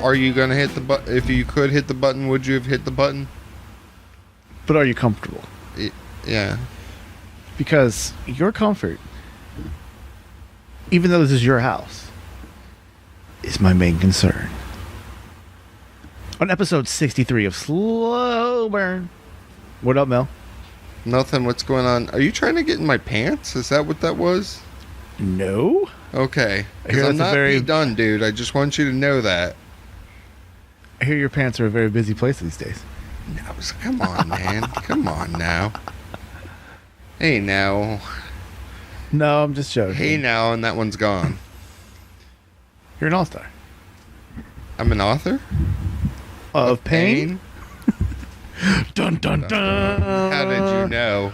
are you gonna hit the button? If you could hit the button, would you have hit the button? But are you comfortable? Yeah. Because your comfort, even though this is your house, is my main concern. On episode 63 of Slow Burn. What up, Mel? Nothing. What's going on? Are you trying to get in my pants? Is that what that was? No. Okay. I hear I'm that's not done, dude. I just want you to know that. I hear your pants are a very busy place these days. No, come on, man. Come on now. Hey, now. No, I'm just joking. Hey, now, and that one's gone. You're an all-star. I'm an author? Of pain? Dun, dun, dun. How did you know?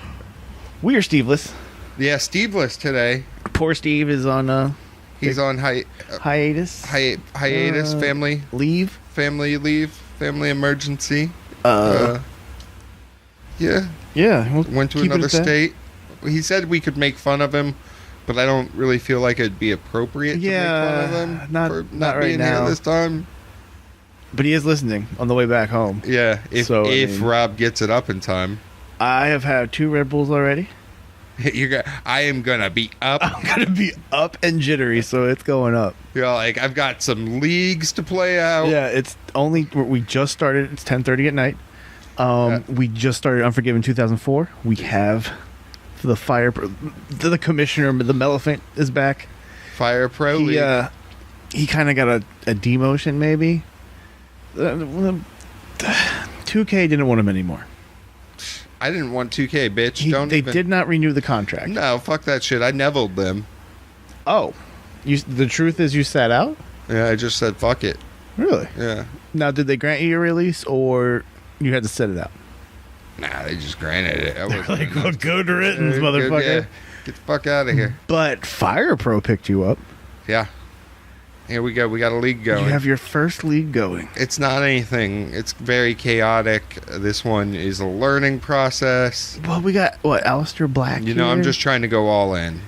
We are Steveless. Yeah, Steveless today. Poor Steve is on he's on hiatus. Hiatus, family leave, family emergency. Yeah. Went to another state. He said we could make fun of him, but I don't really feel like it'd be appropriate to make fun of him for not right being now. here this time. But he is listening on the way back home. Yeah, if Rob gets it up in time. I have had 2 Red Bulls already. I am gonna be up. I'm gonna be up and jittery, so it's going up. Like I've got some leagues to play out. Yeah, we just started. It's 10:30 at night. We just started Unforgiven 2004. We have the the commissioner, the Melephant is back. Fire Pro League. He kind of got a demotion maybe. 2K didn't want him anymore. I didn't want 2K, bitch. They did not renew the contract. No, fuck that shit. I nevilled them. Oh, the truth is you sat out? Yeah, I just said fuck it. Really? Yeah. Now, did they grant you your release, or you had to sit it out? Nah, they just granted it. They're like, well, good riddance, motherfucker. Yeah. Get the fuck out of here. But Fire Pro picked you up. Yeah. Here we go. We got a league going. You have your first league going. It's not anything. It's very chaotic. This one is a learning process. Well, we got, Alistair Black You know, here? I'm just trying to go all in.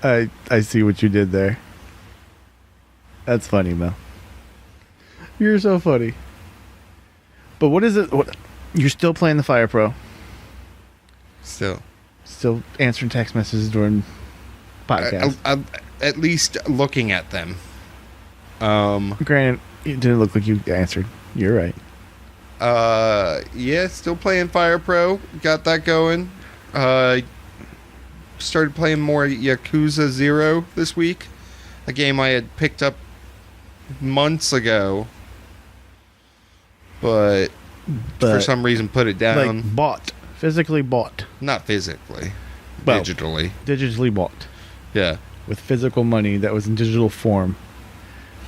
I see what you did there. That's funny, Mel. You're so funny. But what is it? You're still playing the Fire Pro? Still answering text messages during podcast. At least looking at them. Granted, it didn't look like you answered. You're right. Yeah, still playing Fire Pro. Got that going. Started playing more Yakuza 0 this week. A game I had picked up months ago, but for some reason put it down. Like physically bought. Not physically. Well, digitally bought. Yeah. With physical money that was in digital form.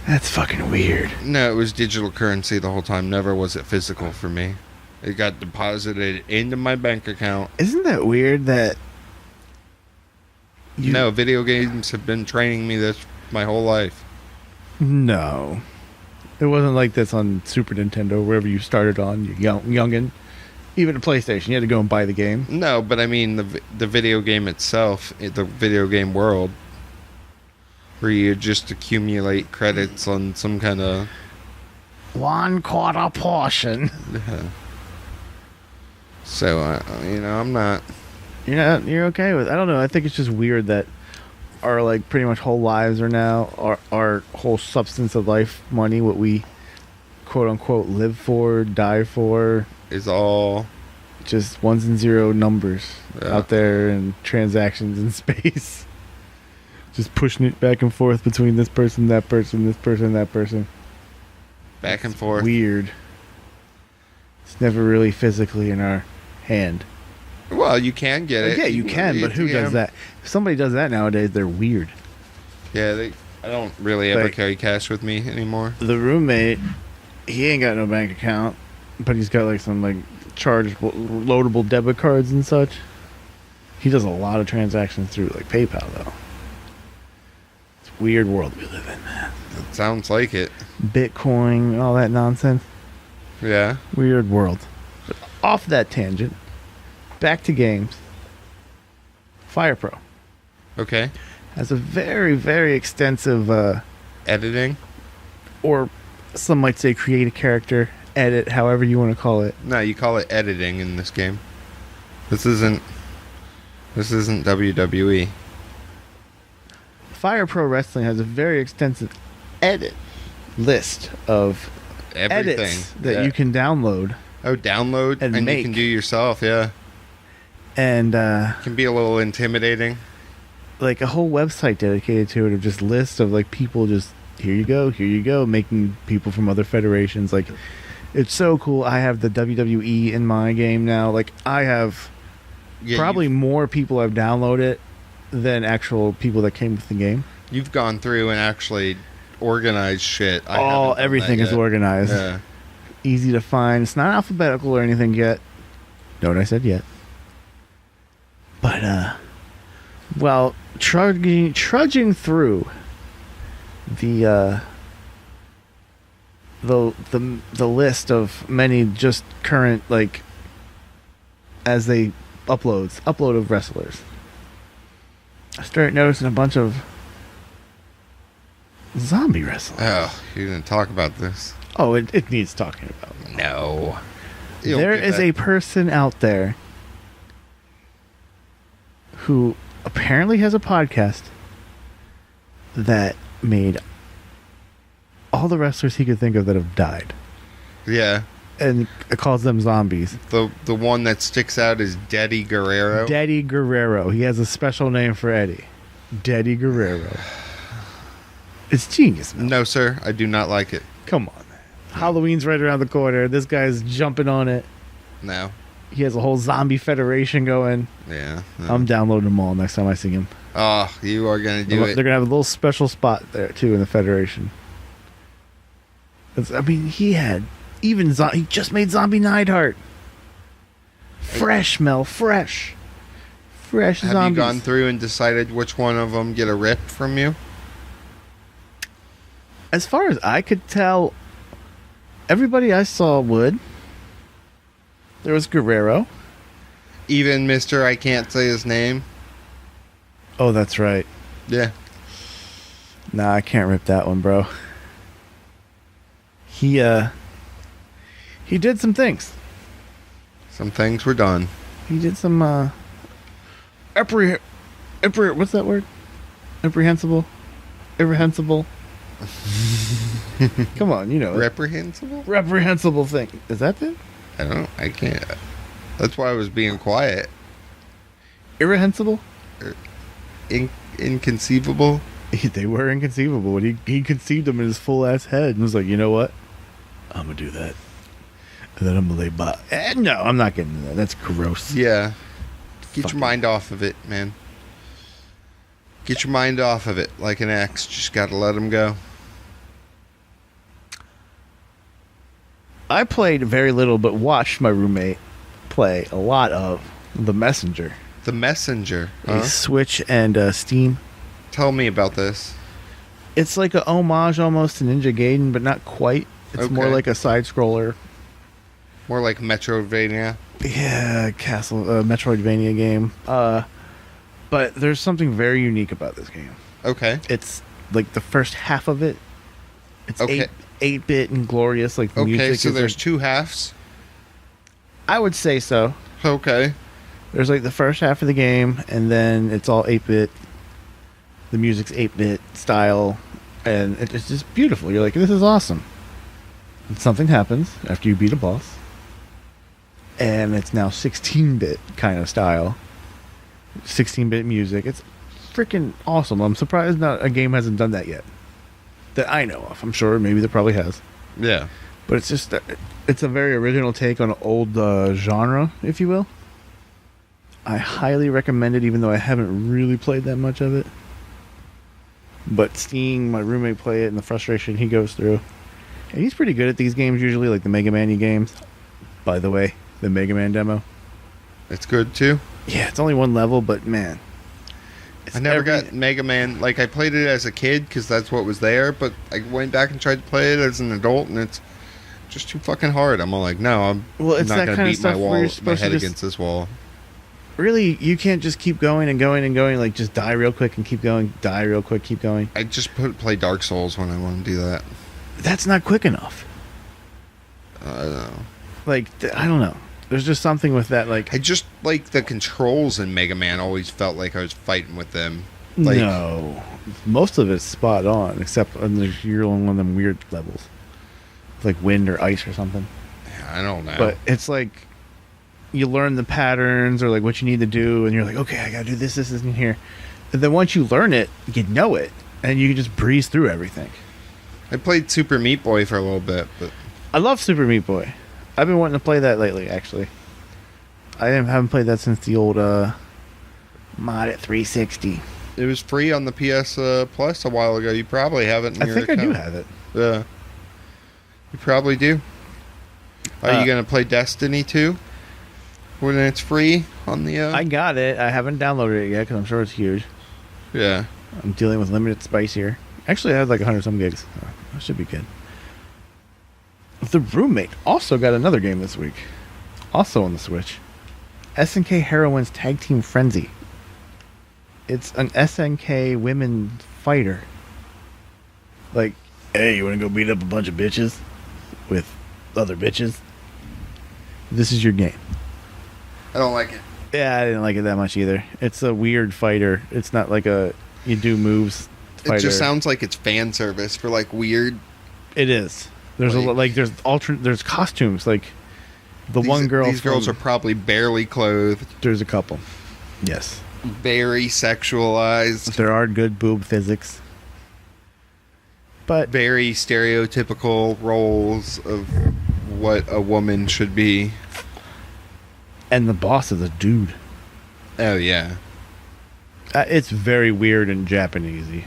That's fucking weird. No, it was digital currency the whole time. Never was it physical for me. It got deposited into my bank account. Isn't that weird that... No, video games have been training me this my whole life. No. It wasn't like this on Super Nintendo, wherever you started on, you youngin'. Even a PlayStation, you had to go and buy the game. No, but I mean the video game itself, the video game world, where you just accumulate credits on some kind of 1/4 portion. Yeah. So I'm not. You're okay with it. I don't know. I think it's just weird that our pretty much whole lives are now our whole substance of life, money, what we quote unquote live for, die for, is all just ones and zero numbers out there and transactions in space. Just pushing it back and forth between this person, that person, this person, that person. Back and forth. Weird. It's never really physically in our hand. Well, you can get it. Yeah, you can, but who does that? If somebody does that nowadays, they're weird. Yeah, I don't really ever carry cash with me anymore. The roommate, he ain't got no bank account, but he's got some chargeable, loadable debit cards and such. He does a lot of transactions through PayPal though. It's a weird world we live in, man. It sounds like it. Bitcoin, all that nonsense. Yeah. Weird world. But off that tangent, back to games. Fire Pro. Okay. Has a very, very extensive Editing? Or some might say create a character, edit, however you want to call it. No, you call it editing in this game. This isn't WWE. Fire Pro Wrestling has a very extensive edit list of Everything edits that you can download. Oh, download and you make. can do yourself, yeah. And can be a little intimidating. like a whole website dedicated to it of just lists of like people just here you go, making people from other federations. Like, it's so cool. I have the WWE in my game now. Like, I have probably more people have downloaded than actual people that came with the game. You've gone through and actually organized shit. Everything is organized. Yeah. Easy to find. It's not alphabetical or anything yet. Note I said yet. But, well, trudging through the list of many just current, like, as they upload of wrestlers, I started noticing a bunch of zombie wrestlers. Oh, you're gonna talk about this? Oh, it needs talking about. No. There is a person out there who apparently has a podcast that made all the wrestlers he could think of that have died. Yeah. And it calls them zombies. The one that sticks out is Daddy Guerrero. Daddy Guerrero. He has a special name for Eddie. Daddy Guerrero. It's genius, man. No, sir. I do not like it. Come on, man. Halloween's right around the corner. This guy's jumping on it. No. He has a whole zombie federation going. Yeah. I'm downloading them all next time I see him. Oh, you are going to do it. They're going to have a little special spot there, too, in the federation. I mean, he just made Zombie Neidhart. Fresh, Mel. Fresh Have zombies. you gone through and decided which one of them get a rip from you? As far as I could tell, everybody I saw would. There was Guerrero. Even Mr. I can't say his name. Oh, that's right. Yeah. Nah, I can't rip that one, bro. He did some things. Some things were done. He did some what's that word? Reprehensible. Come on, you know. Reprehensible? Reprehensible thing. Is that it? I don't know. I can't. That's why I was being quiet. Irrehensible? Inconceivable? They were inconceivable. He conceived them in his full ass head and was like, you know what? I'm gonna do that. And then I'm gonna lay by. No, I'm not getting into that. That's gross. Yeah. Get your mind off of it, man. Get your mind off of it like an ex. Just gotta let him go. I played very little, but watched my roommate play a lot of The Messenger. The Messenger. A Switch and Steam. Tell me about this. It's like a homage almost to Ninja Gaiden, but not quite. It's more like a side scroller. More like Metroidvania. Yeah, Metroidvania game. But there's something very unique about this game. Okay. It's like the first half of it. It's okay. 8-bit and glorious. Like the music. Okay, so there's like, two halves. I would say so. Okay. There's like the first half of the game, and then it's all 8-bit. The music's 8-bit style, and it's just beautiful. You're like, this is awesome. And something happens after you beat a boss, and it's now 16-bit kind of style. 16-bit music. It's freaking awesome. I'm surprised a game hasn't done that yet. That I know of. I'm sure maybe there probably has. Yeah. But it's just, it's a very original take on an old genre, if you will. I highly recommend it, even though I haven't really played that much of it. But seeing my roommate play it and the frustration he goes through. And he's pretty good at these games usually, like the Mega Man-y games. By the way, the Mega Man demo. It's good too? Yeah, it's only one level, but man. I never got Mega Man. Like, I played it as a kid because that's what was there, but I went back and tried to play it as an adult, and it's just too fucking hard. I'm all like, no, I'm not going to beat my head against this wall. really, you can't just keep going and going and going. Like, just die real quick and keep going. Die real quick, keep going. I just play Dark Souls when I want to do that. That's not quick enough. I don't know. Like, I don't know. There's just something with that. Like, I just like the controls in Mega Man. Always felt like I was fighting with them. Like, no, most of it's spot on, except you're on one of them weird levels, like wind or ice or something. I don't know. But it's like you learn the patterns or like what you need to do, and you're like, okay, I gotta do this in here. And then once you learn it, you know it, and you can just breeze through everything. I played Super Meat Boy for a little bit, but I love Super Meat Boy. I've been wanting to play that lately, actually. I haven't played that since the old mod at 360. it was free on the PS Plus a while ago. You probably have it in your account. I do have it. Yeah. You probably do. Are you going to play Destiny 2 when it's free on the... I got it. I haven't downloaded it yet because I'm sure it's huge. Yeah. I'm dealing with limited space here. Actually, I had like 100-some gigs. That should be good. The Roommate also got another game this week. Also on the Switch. SNK Heroines Tag Team Frenzy. It's an SNK women fighter. Like, hey, you want to go beat up a bunch of bitches with other bitches? This is your game. I don't like it. Yeah, I didn't like it that much either. It's a weird fighter. It's not like a you do moves fighter. It just sounds like it's fan service for like weird. It is. There's there's costumes like one girl. These girls are probably barely clothed. There's a couple. Yes. Very sexualized. There are good boob physics. But very stereotypical roles of what a woman should be. And the boss is a dude. Oh, yeah. It's very weird and Japanesey.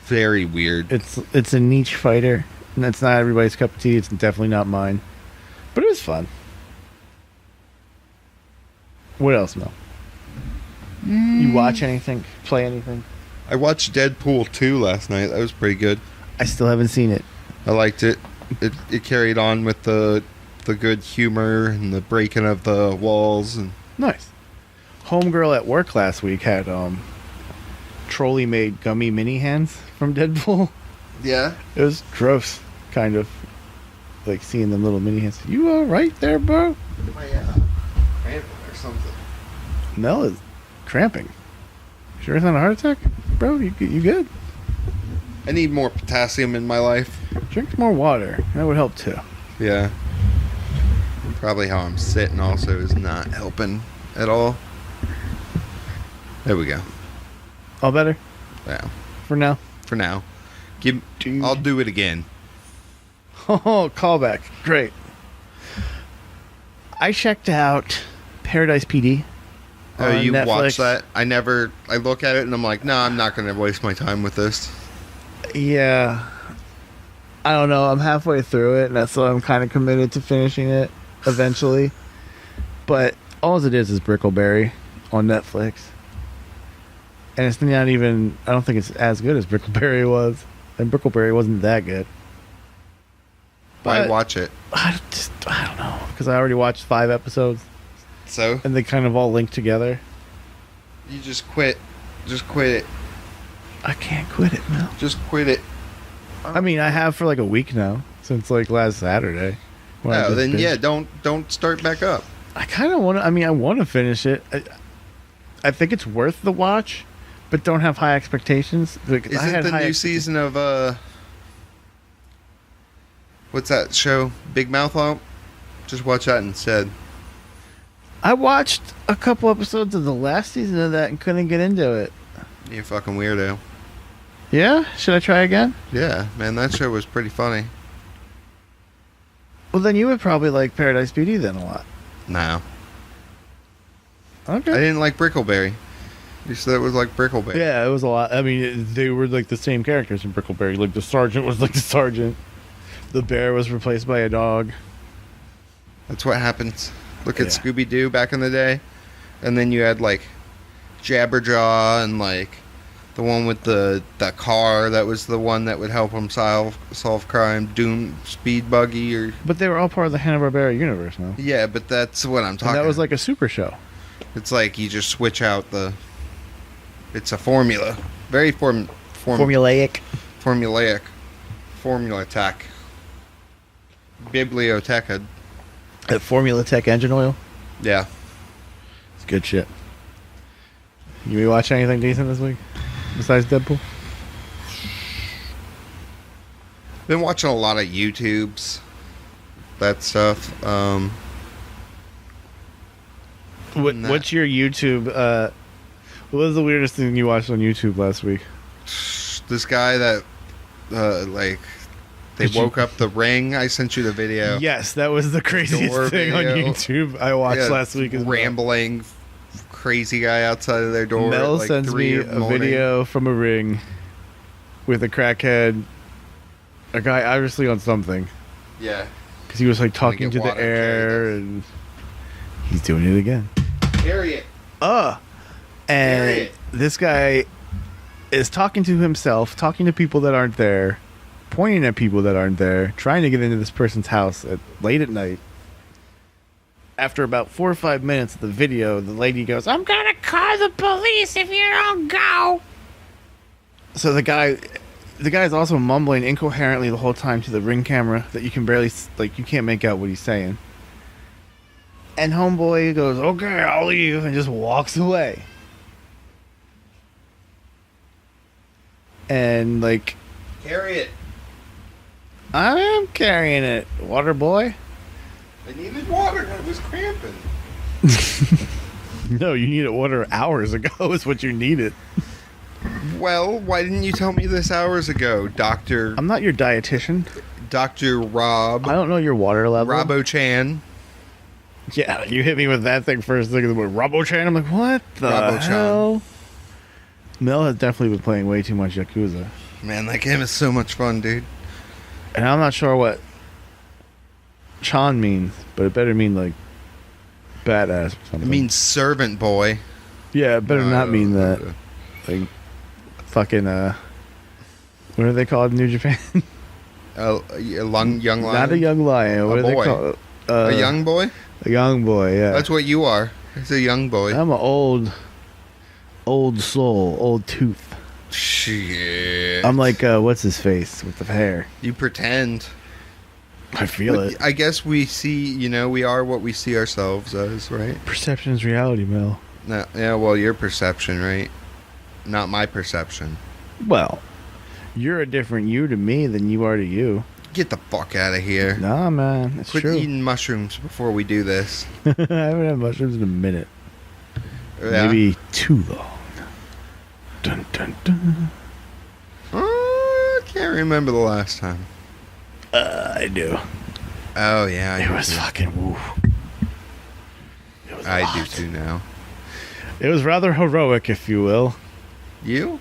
Very weird. It's a niche fighter, and it's not everybody's cup of tea. It's definitely not mine. But it was fun. What else, Mel? You watch anything? Play anything? I watched Deadpool 2 last night. That was pretty good. I still haven't seen it. I liked it. It carried on with the good humor and the breaking of the walls. And nice. Homegirl at work last week had trolley made gummy mini hands from Deadpool. Yeah. It was gross, kind of. Like seeing them little mini hands. You all right there, bro? My cramping or something. Mel is cramping. Sure it's not a heart attack? Bro, you good? I need more potassium in my life. Drink more water. That would help too. Yeah. Probably how I'm sitting also is not helping at all. There we go. All better? Yeah. For now? For now. I'll do it again. Oh, callback. Great. I checked out Paradise PD. Oh, you Netflix. watched that? I look at it and I'm like, no, I'm not going to waste my time with this. Yeah. I don't know. I'm halfway through it, and that's why I'm kind of committed to finishing it eventually. But all it is Brickleberry on Netflix. And it's not even... I don't think it's as good as Brickleberry was. And Brickleberry wasn't that good. Why watch it? I don't know. Because I already watched 5 episodes. So? And they kind of all link together. You just quit. Just quit it. I can't quit it, Mel. Just quit it. I mean, I have for like a week now. Since like last Saturday. Oh, then yeah, don't start back up. I kind of want to... I mean, I want to finish it. I think it's worth the watch. But don't have high expectations. Like, Isn't the new season of... what's that show? Big Mouth out? Just watch that instead. I watched a couple episodes of the last season of that and couldn't get into it. You fucking weirdo. Yeah? Should I try again? Yeah, man, that show was pretty funny. Well, then you would probably like Paradise PD then a lot. No. Okay. I didn't like Brickleberry. You said it was like Brickleberry. Yeah, it was a lot. I mean, they were like the same characters in Brickleberry. Like the sergeant was like the sergeant. The bear was replaced by a dog. That's what happens. Look at Scooby-Doo back in the day. And then you had like Jabberjaw and like the one with the car that was the one that would help him solve crime. Doom Speed Buggy or... But they were all part of the Hanna-Barbera universe now. Yeah, but that's what I'm talking about. And that was like a super show. It's like you just switch out the... It's a formula. Very Formulaic. Formulaic. Formula Tech. Biblioteca. That Formula Tech engine oil? Yeah. It's good shit. You be watching anything decent this week? Besides Deadpool? Been watching a lot of YouTubes. That stuff. What's your YouTube? What was the weirdest thing you watched on YouTube last week? This guy that, they woke up the ring. I sent you the video. Yes, that was the craziest thing on YouTube I watched last week. Rambling, crazy guy outside of their door. Mel sends me a video from a ring with a crackhead, a guy obviously on something. Yeah. Because he was like talking to the air, and he's doing it again. Carry it. And this guy is talking to himself, talking to people that aren't there, pointing at people that aren't there, trying to get into this person's house late at night. After about 4 or 5 minutes of the video, the lady goes, "I'm gonna call the police if you don't go." So the guy's also mumbling incoherently the whole time to the ring camera that you can barely, you can't make out what he's saying. And homeboy goes, "Okay, I'll leave," and just walks away. And carry it. I am carrying it, water boy. I needed water. I was cramping. No, you needed water hours ago. Is what you needed. Well, why didn't you tell me this hours ago, Doctor? I'm not your dietitian. Dr. Rob. I don't know your water level. Robo-chan. Yeah, you hit me with that thing first thing in the morning. Robo-chan. I'm like, what the hell? Mel has definitely been playing way too much Yakuza. Man, that game is so much fun, dude. And I'm not sure what Chan means, but it better mean badass or something. It means servant boy. Yeah, it better not mean that. Fucking, what are they called in New Japan? A young lion? Not a young lion. What are they called? A young boy? A young boy, yeah. That's what you are. It's a young boy. I'm an old soul, old tooth. Shit. I'm like, what's his face with the hair? You pretend. I feel it. I guess we see, we are what we see ourselves as, right? Perception is reality, Mel. No, yeah, well, your perception, right? Not my perception. Well, you're a different you to me than you are to you. Get the fuck out of here. Nah, man. It's Quit true. eating mushrooms before we do this. I haven't had mushrooms in a minute. Yeah. Maybe too long. Dun, dun, dun. I can't remember the last time. I do. Oh, yeah. It was fucking woo. It was I do too now. It was rather heroic, if you will. You?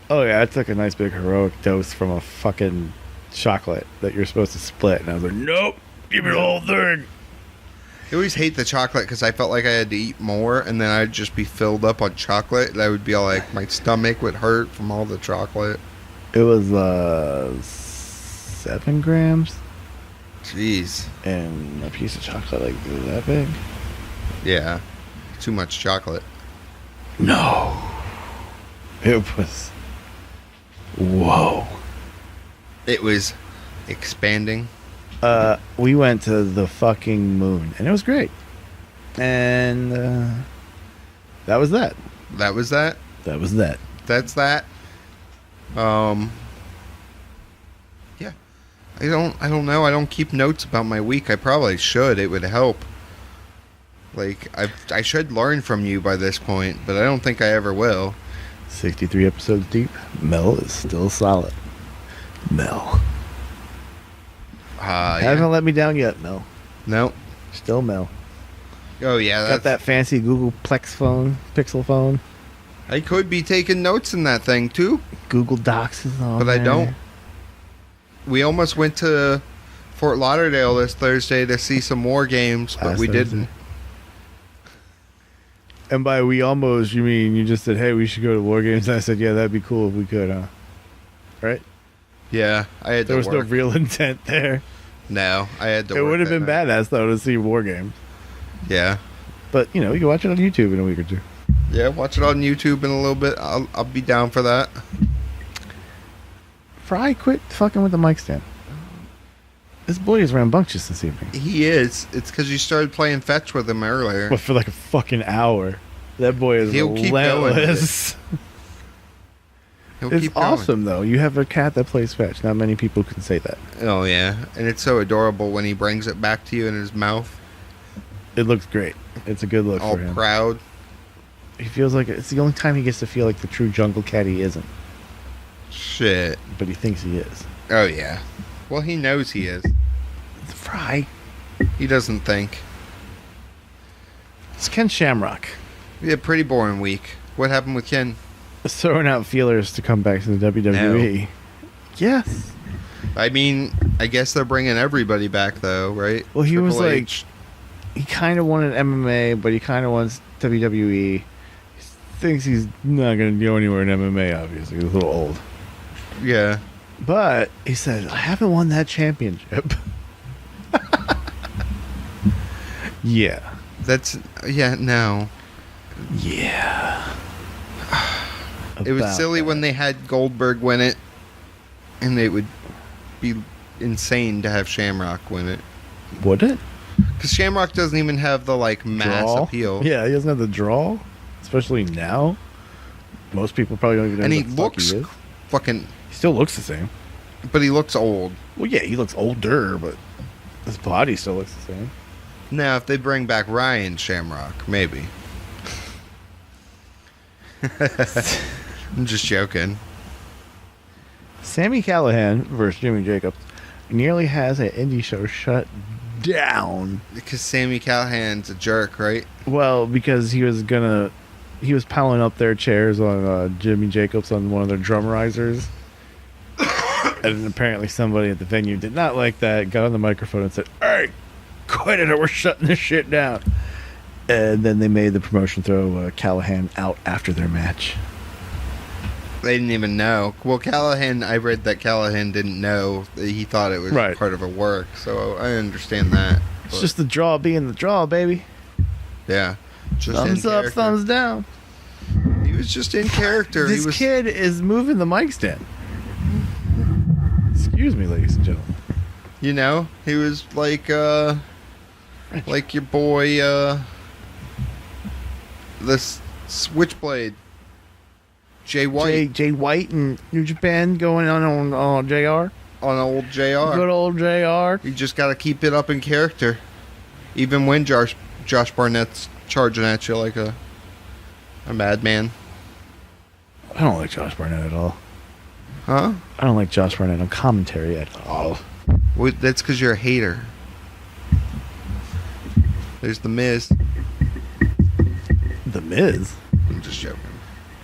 Oh, yeah. I took a nice big heroic dose from a fucking chocolate that you're supposed to split. And I was like, nope. Give me the whole thing. I always hate the chocolate because I felt like I had to eat more, and then I'd just be filled up on chocolate. And I would be like, my stomach would hurt from all the chocolate. It was 7 grams. Jeez. And a piece of chocolate like that big. Yeah. Too much chocolate. No. It was... Whoa. It was expanding. We went to the fucking moon, and it was great. And that was that. That was that? That was that. That's that. Yeah. I don't know. I don't keep notes about my week. I probably should. It would help. I should learn from you by this point, but I don't think I ever will. 63 episodes deep. Mel is still solid. Mel. Haven't let me down yet, Mel. No. Still Mel. Oh, yeah. Got that fancy Google Pixel phone. I could be taking notes in that thing, too. Google Docs is on But there. I don't. We almost went to Fort Lauderdale this Thursday to see some war games, but we didn't. And by we almost, you mean you just said, hey, we should go to war games? And I said, yeah, that'd be cool if we could, huh? Right? Yeah, I had to There was no work. real intent there. No, I had to It work would have that been night. badass, though, to see war games. Yeah. But, you can watch it on YouTube in a week or two. Yeah, watch it on YouTube in a little bit. I'll be down for that. Fry quit fucking with the mic stand. This boy is rambunctious this evening. He is. It's because you started playing fetch with him earlier. But for like a fucking hour. That boy is He'll keep going with relentless. He'll It's keep going. awesome, though. You have a cat that plays fetch. Not many people can say that. Oh, yeah. And it's so adorable when he brings it back to you in his mouth. It looks great. It's a good look All for him. proud. He feels like it's the only time he gets to feel like the true jungle cat he isn't. Shit. But he thinks he is. Oh, yeah. Well, he knows he is. Fry. He doesn't think. It's Ken Shamrock. We had a pretty boring week. What happened with Ken? Throwing out feelers to come back to the WWE. No. Yes. I mean, I guess they're bringing everybody back, though, right? Well, he was Triple like, H. he kind of wanted MMA, but he kind of wants WWE. He thinks he's not going to go anywhere in MMA, obviously. He's a little old. Yeah. But he said, I haven't won that championship. Yeah. No. Yeah. It was About silly that. when they had Goldberg win it, and it would be insane to have Shamrock win it. Would it? Because Shamrock doesn't even have the, like, mass Draw? appeal. Yeah, he doesn't have the draw, especially now. Most people probably don't even know And who he the fuck looks he is. fucking... He still looks the same. But he looks old. Well, yeah, he looks older, but his body still looks the same. Now, if they bring back Ryan Shamrock, maybe. I'm just joking. Sammy Callahan versus Jimmy Jacobs nearly has an indie show shut down. Because Sammy Callahan's a jerk, right? Well, because he was piling up their chairs on Jimmy Jacobs on one of their drum risers. And apparently somebody at the venue did not like that, got on the microphone and said, "Hey, quit it or we're shutting this shit down." And then they made the promotion throw Callahan out after their match. They didn't even know. Well, Callahan, I read that Callahan didn't know. He thought it was Right. part of a work, so I understand that. It's But, just the draw being the draw, baby. yeah. Just Thumbs in up, character. thumbs down. He was just in character. This he was, kid is moving the mic stand. Excuse me, ladies and gentlemen. You know, he was like your boy, this Switchblade. Jay White. Jay White and New Japan going on JR. On old JR. Good old JR. You just got to keep it up in character. Even when Josh Barnett's charging at you like a madman. I don't like Josh Barnett at all. Huh? I don't like Josh Barnett on commentary at all. Well, that's because you're a hater. There's The Miz. The Miz? I'm just joking.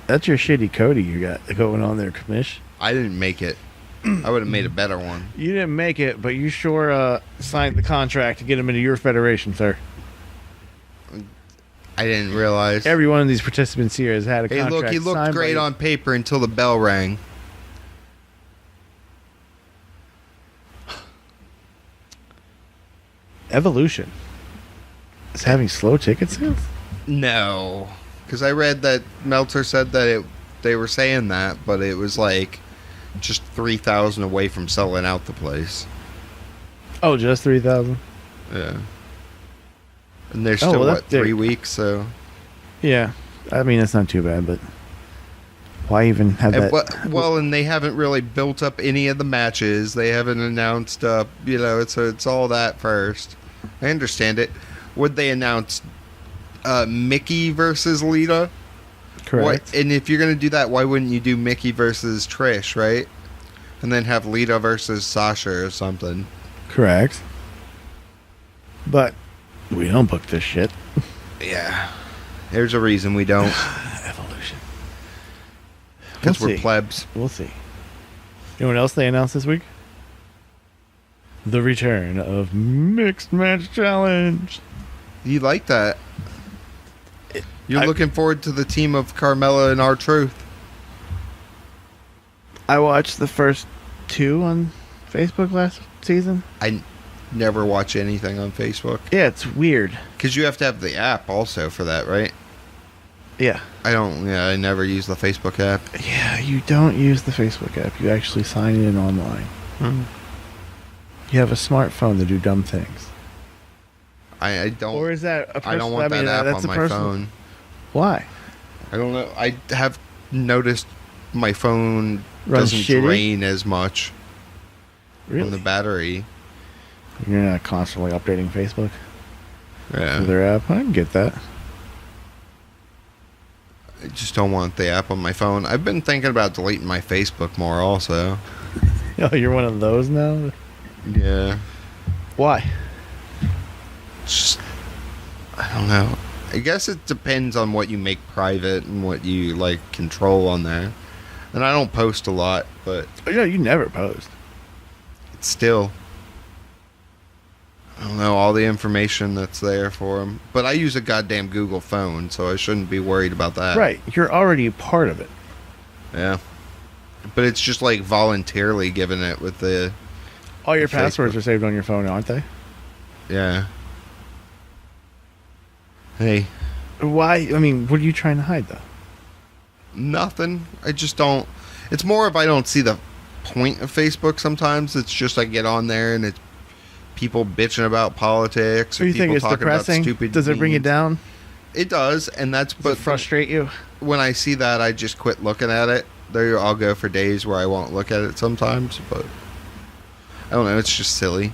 That's your shitty Cody you got going on there, Commish. I didn't make it. I would have made a better one. You didn't make it, but you sure signed the contract to get him into your federation, sir. I didn't realize. Every one of these participants here has had a Hey, contract look, he looked signed great by- on paper until the bell rang. Evolution is having slow ticket sales? No. Because I read that Meltzer said that they were saying that, but it was like just 3,000 away from selling out the place. Oh, just 3,000? Yeah. And there's still, well, that's 3 weeks, so... Yeah. I mean, that's not too bad, but why even have And, that? well, and they haven't really built up any of the matches. They haven't announced, it's all that first. I understand it. Would they announce Mickey versus Lita? Correct. And if you're going to do that, why wouldn't you do Mickey versus Trish, right? And then have Lita versus Sasha or something. Correct. But we don't book this shit. Yeah. There's a reason we don't. Evolution. Because We'll we're see. plebs. We'll see. You know what else they announced this week? The return of Mixed Match Challenge. You like that? You're looking forward to the team of Carmella and R-Truth. I watched the first 2 on Facebook last season. never watch anything on Facebook. Yeah, it's weird. Because you have to have the app also for that, right? Yeah. I never use the Facebook app. Yeah, you don't use the Facebook app. You actually sign in online. You have a smartphone to do dumb things. I don't. Or is that a I don't want that app on my phone. Why? I don't know. I have noticed my phone Runs doesn't shitty? drain as much Really? from the battery. You're not constantly updating Facebook Yeah. with their app. I can get that. I just don't want the app on my phone. I've been thinking about deleting my Facebook more also. Oh, you're one of those now? Yeah. Why? Just, I don't know. I guess it depends on what you make private and what you, like, control on there. And I don't post a lot, but Oh, yeah, you never post. it's still, I don't know, all the information that's there for them. But I use a goddamn Google phone, so I shouldn't be worried about that. Right. You're already a part of it. Yeah. But it's just, like, voluntarily giving it with the... All your Facebook. passwords are saved on your phone, aren't they? Yeah. Hey. Why? I mean, what are you trying to hide, though? Nothing. I just don't... It's more if I don't see the point of Facebook sometimes. It's just I get on there and it's people bitching about politics. So you think people it's talking about depressing? stupid Does it bring you memes. down? It does, and that's... Does it frustrate you? When I see that, I just quit looking at it. There, I'll go for days where I won't look at it sometimes, but... I don't know, it's just silly.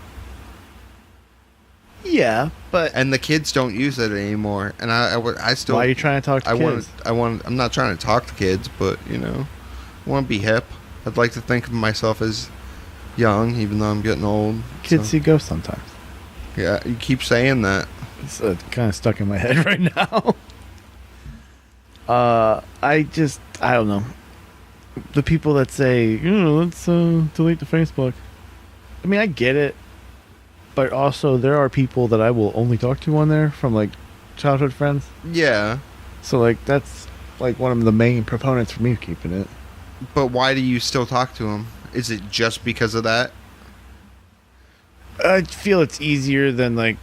Yeah, but... And the kids don't use it anymore, and I still... Why are you trying to talk to kids? I'm not trying to talk to kids, but, you know, I want to be hip. I'd like to think of myself as young, even though I'm getting old. Kids so. see ghosts sometimes. Yeah, you keep saying that. It's kind of stuck in my head right now. I don't know. The people that say, let's delete the Facebook. I mean, I get it. But also, there are people that I will only talk to on there from, like, childhood friends. Yeah. So, like, that's, like, one of the main proponents for me keeping it. But why do you still talk to them? Is it just because of that? I feel it's easier than, like,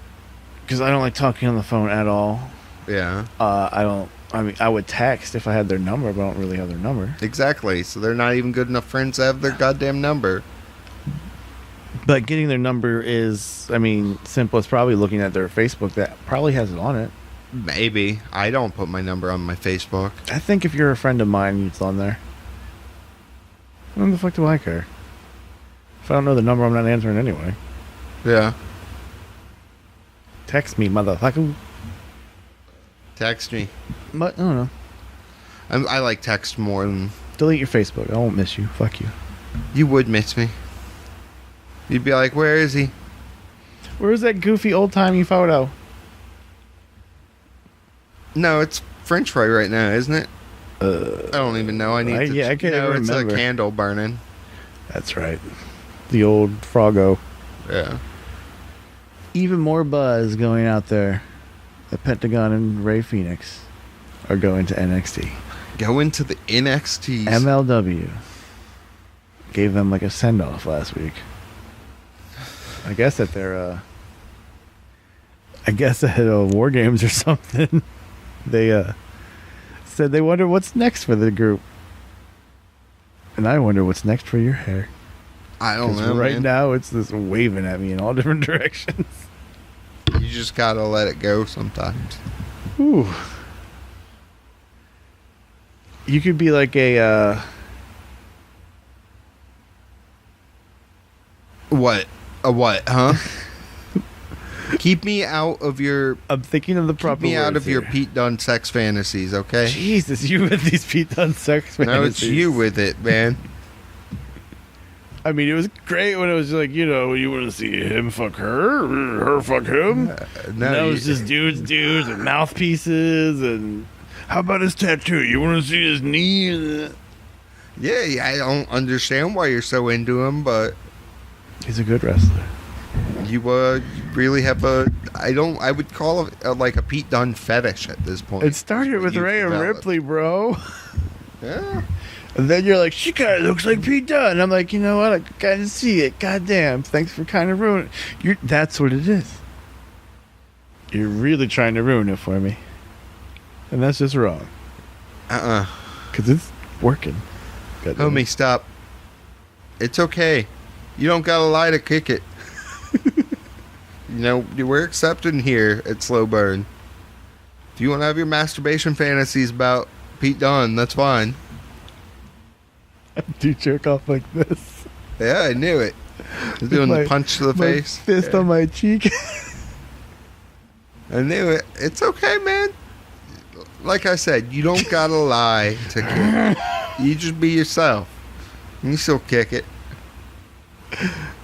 because I don't like talking on the phone at all. Yeah. I would text if I had their number, but I don't really have their number. Exactly. So they're not even good enough friends to have their goddamn number. But getting their number is, simple. It's probably looking at their Facebook that probably has it on it. Maybe. I don't put my number on my Facebook. I think if you're a friend of mine, it's on there. What the fuck do I care? If I don't know the number, I'm not answering anyway. Yeah. Text me, motherfucker. Text me. But, I don't know. I like text more than... Delete your Facebook. I won't miss you. Fuck you. You would miss me. You'd be like, where is he? Where's that goofy old-timey photo? No, it's French fry right now, isn't it? I don't even know. I can't even it's remember. a candle burning. That's right. The old Froggo. Yeah. Even more buzz going out there. The Pentagon and Ray Phoenix are going to NXT. Go into the NXT. MLW gave them like a send-off last week. I guess at their War Games or something. They said they wonder what's next for the group. And I wonder what's next for your hair. I don't know, right man. now it's just waving at me in all different directions. You just gotta let it go sometimes. Ooh. You could be like a What? A what, huh? Keep me out of your... I'm thinking of the proper Keep me out words of your here. Pete Dunne sex fantasies, okay? Jesus, you with these Pete Dunne sex fantasies. No, it's you with it, man. I mean, it was great when it was like, you want to see him fuck her fuck him. No, it was just dudes and mouthpieces and how about his tattoo? You want to see his knee? Yeah, I don't understand why you're so into him, but He's a good wrestler. you really have I would call it like a Pete Dunne fetish at this point. It started with You've Rhea developed. Ripley, bro. Yeah. And then you're like, she kind of looks like Pete Dunne. And I'm like, you know what? I gotta see it. Goddamn. Thanks for kind of ruining it. That's what it is. You're really trying to ruin it for me. And that's just wrong. Because it's working. Goddamn. Homie, stop. It's okay. You don't gotta lie to kick it. You know, we're accepting here at Slow Burn. If you want to have your masturbation fantasies about Pete Dunne, that's fine. Do you jerk off like this? Yeah, I knew it. Doing the punch to the my face. Fist on my cheek. I knew it. It's okay, man. Like I said, you don't gotta lie to kick it. You just be yourself. You can still kick it.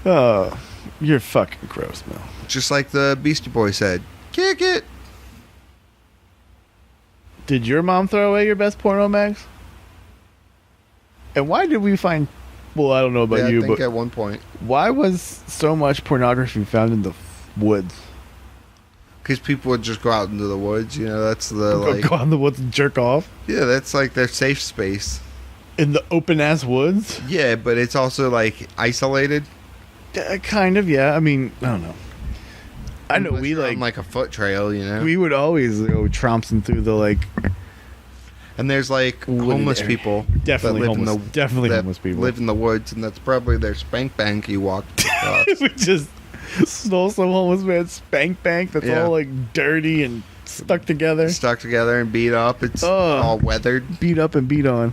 Oh, you're fucking gross, Mel. Just like the Beastie Boy said, kick it. Did your mom throw away your best porno mags? And why did we find... Well, I don't know about you, I think but... at one point. Why was so much pornography found in the woods? Because people would just go out into the woods, you know, that's the, like... Go out in the woods and jerk off? Yeah, that's like their safe space. In the open-ass woods? Yeah, but it's also, like, isolated. Kind of, yeah. I mean, I don't know. I know Unless we, you're like... on, like, a foot trail, you know? We would always go trompsing through the, like... And there's, like, homeless people. Definitely that homeless. Definitely that homeless people. live in the woods, and that's probably their spank bank you walked across. We just stole some homeless man's spank bank that's Yeah. all, like, dirty and stuck together. Stuck together and beat up. It's all weathered. Beat up and beat on.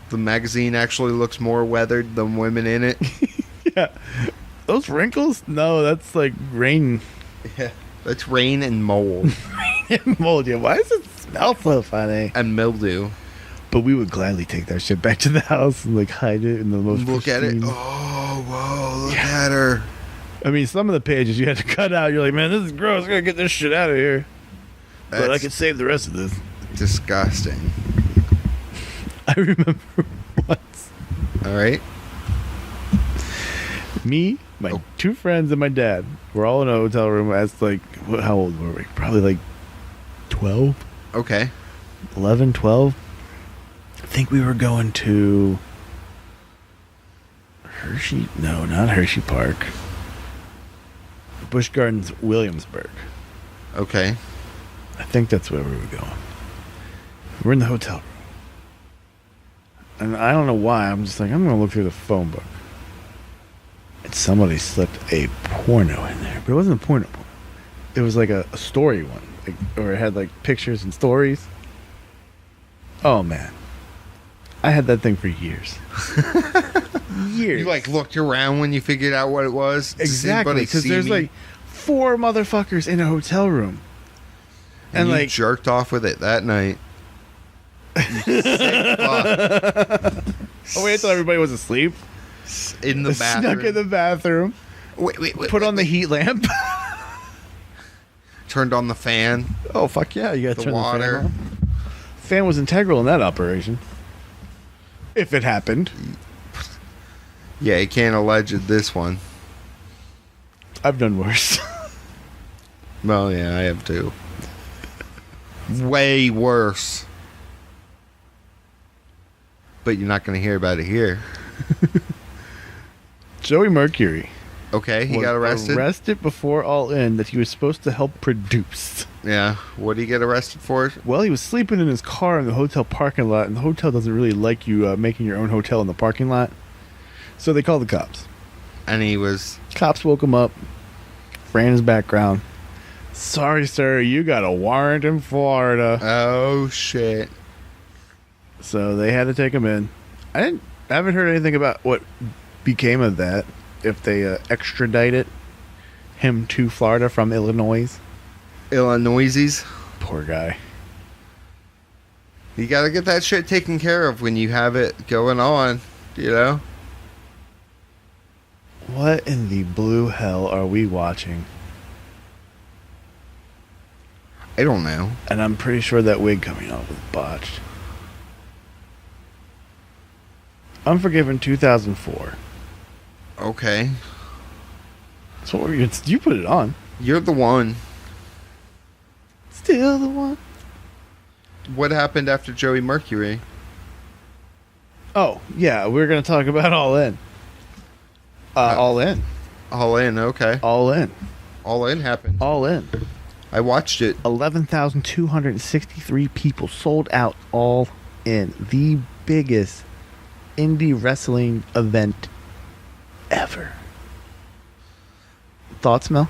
The magazine actually looks more weathered than women in it. Yeah. Those wrinkles? No, that's like rain. Yeah. That's rain and mold. Mold, yeah. Why does it smell so funny? And mildew. But we would gladly take that shit back to the house and like hide it in the most Look at it. pristine- Oh, whoa, look at her. I mean, some of the pages you had to cut out. You're like, man, this is gross. I gotta get this shit out of here. But I That's could save the rest of this. disgusting. I remember once. All right. Me, my two friends, and my dad were all in a hotel room as like, how old were we? Probably like 12, Okay. 11, 12. I think we were going to Hershey. No, not Hershey Park. Busch Gardens, Williamsburg. Okay. I think that's where we were going. We're in the hotel room. And I don't know why. I'm just like, I'm going to look through the phone book. And somebody slipped a porno in there. But it wasn't a porno. It was like a story one. Like, or it had like pictures and stories. Oh, man. I had that thing for years. Years. You like looked around when you figured out what it was? Exactly. Because there's like 4 motherfuckers in a hotel room. And you like jerked off with it that night. You sick fuck. Oh, wait until everybody was asleep. In the bathroom. Snuck in the bathroom. Wait. Put on the heat lamp. Turned on the fan. Oh, fuck yeah. You got to The turn water. the fan on. Fan was integral in that operation. If it happened. Yeah, you can't allege this one. I've done worse. Well, yeah, I have too. Way worse. But you're not going to hear about it here. Joey Mercury. Okay, he was got arrested? Arrested before All In that he was supposed to help produce. Yeah. What did he get arrested for? Well, he was sleeping in his car in the hotel parking lot, and the hotel doesn't really like you making your own hotel in the parking lot. So they called the cops. And he was... Cops woke him up, ran his background. Sorry, sir, you got a warrant in Florida. Oh, shit. So they had to take him in. I haven't heard anything about what became of that. If they extradited him to Florida from Illinois. Illinoises. Poor guy. You got to get that shit taken care of when you have it going on, you know? What in the blue hell are we watching? I don't know. And I'm pretty sure that wig coming off was botched. Unforgiven 2004. Okay. So what were you put it on. You're the one. Still the one. What happened after Joey Mercury? Oh, yeah, we're going to talk about All In. All In. All In, okay. All In. All In happened. All In. I watched it. 11,263 people sold out All In. The biggest indie wrestling event ever. Thoughts, Mel?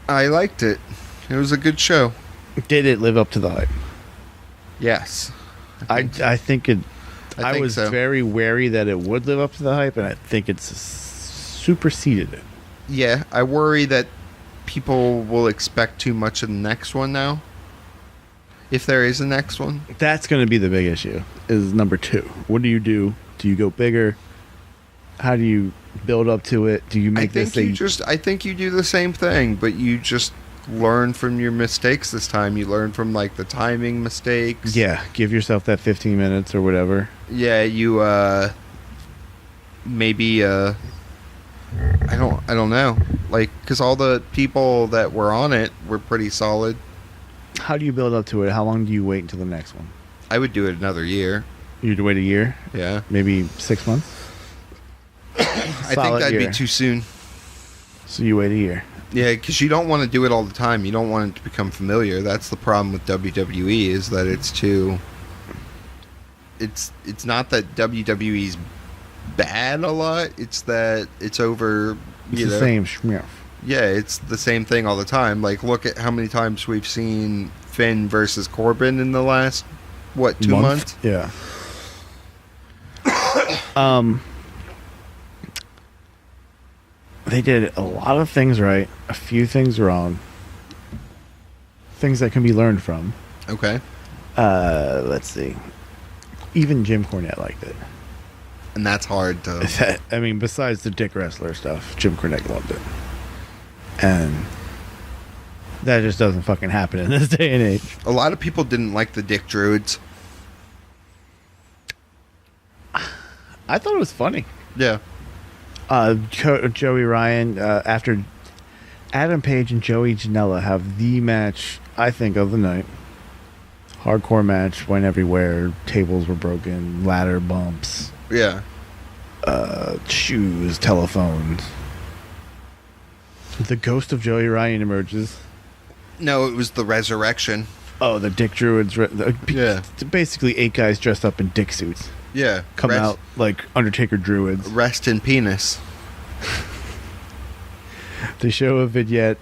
I liked it. It was a good show. Did it live up to the hype? Yes. I think it. I think was so. very wary that it would live up to the hype, and I think it's superseded it. Yeah, I worry that people will expect too much of the next one now. If there is a next one. That's going to be the big issue, is number 2. What do you do? Do you go bigger? How do you build up to it? Do you make this I think you do the same thing, but you just learn from your mistakes this time. You learn from, like, the timing mistakes. Yeah, give yourself that 15 minutes or whatever. Yeah, you, maybe, I don't know. Like, because all the people that were on it were pretty solid. How do you build up to it? How long do you wait until the next one? I would do it another year. You'd wait a year? Yeah. Maybe 6 months? I think that'd be too soon. So you wait a year. Yeah, because you don't want to do it all the time. You don't want it to become familiar. That's the problem with WWE, is that it's too... It's not that WWE's bad a lot. It's that it's over... It's the same schmear. Yeah, it's the same thing all the time. Like, look at how many times we've seen Finn versus Corbin in the last, 2 months? Yeah. They did a lot of things right, a few things wrong. Things that can be learned from. Okay. Let's see. Even Jim Cornette liked it. And that's hard to... I mean, besides the dick wrestler stuff, Jim Cornette loved it. And that just doesn't fucking happen in this day and age. A lot of people didn't like the Dick Druids. I thought it was funny. Yeah. Joey Ryan, after Adam Page and Joey Janela have the match, I think, of the night. Hardcore match, went everywhere. Tables were broken, ladder bumps. Yeah. Shoes, telephones. The ghost of Joey Ryan emerges. No, it was the Resurrection. Oh, the Dick Druids. Yeah. Basically 8 guys dressed up in dick suits. Yeah. Come out like Undertaker Druids. Rest in penis. They show a vignette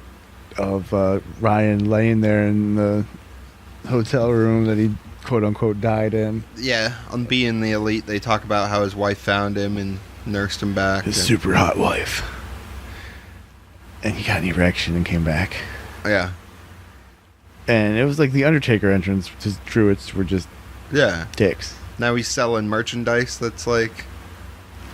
of Ryan laying there in the hotel room that he quote-unquote died in. Yeah, on Being the Elite, they talk about how his wife found him and nursed him back. His super hot wife. And he got an erection and came back. Yeah. And it was like the Undertaker entrance, because Druids were just dicks. Now he's selling merchandise that's like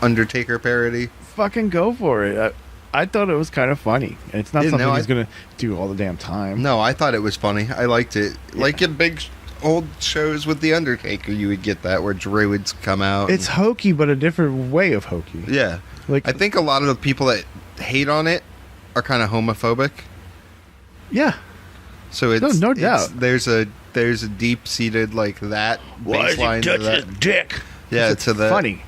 Undertaker parody. Fucking go for it. I thought it was kind of funny. It's not something he's going to do all the damn time. No, I thought it was funny. I liked it. Yeah. Like in big old shows with the Undertaker, you would get that where Druids come out. It's hokey, but a different way of hokey. Yeah. Like I think a lot of the people that hate on it are kind of homophobic. Yeah. So it's no doubt. There's a deep-seated like that baseline to that his dick. Yeah, it's funny